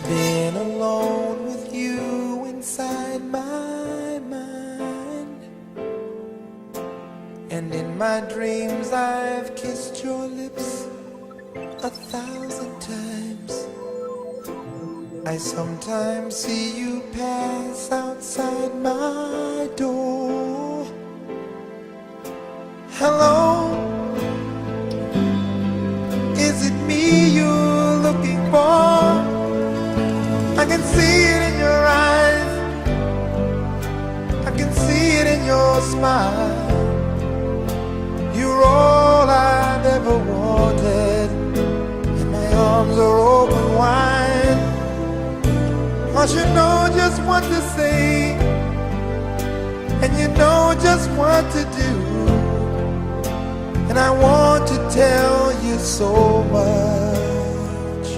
been alone with you inside my mind, and in my dreams I've kissed your lips 1,000 times. I sometimes see you pass outside my door. Hello, is it me you're looking for? I can see it in your eyes, I can see it in your smile. You're all I've ever wanted, and my arms are open wide. 'Cause you know just what to say, and you know just what to do, and I want to tell you so much.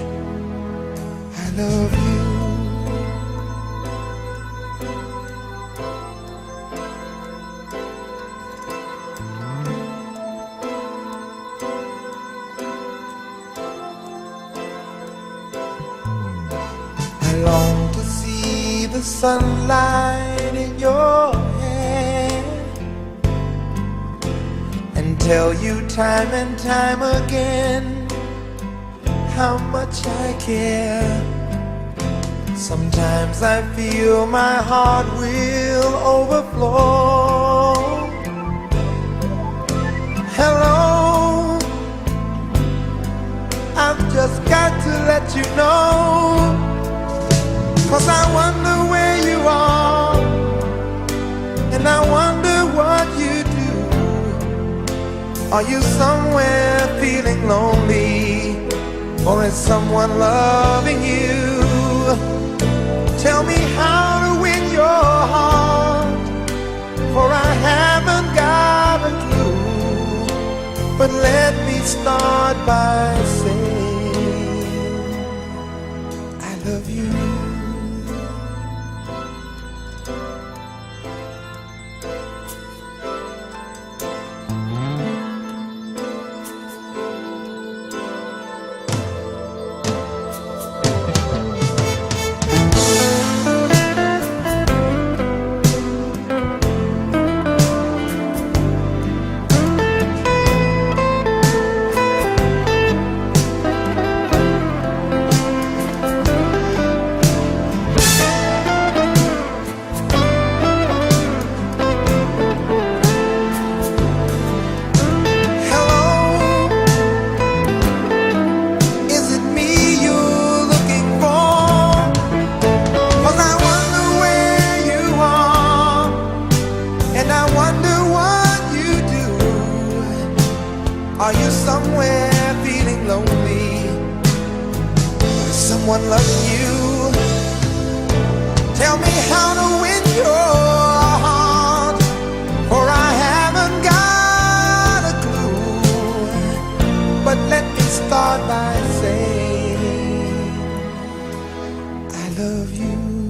I love you. I long to see the sunlight in your hair and tell you time and time again how much I care. Sometimes I feel my heart will overflow. Hello, I've just got to let you know, 'cause I wonder where you are, and I wonder what you do. Are you somewhere feeling lonely, or is someone loving you? Tell me how to win your heart, for I haven't got a clue. But let me start by saying I love you. Are you somewhere feeling lonely? Is someone loving you? Tell me how to win your heart, for I haven't got a clue. But let me start by saying I love you.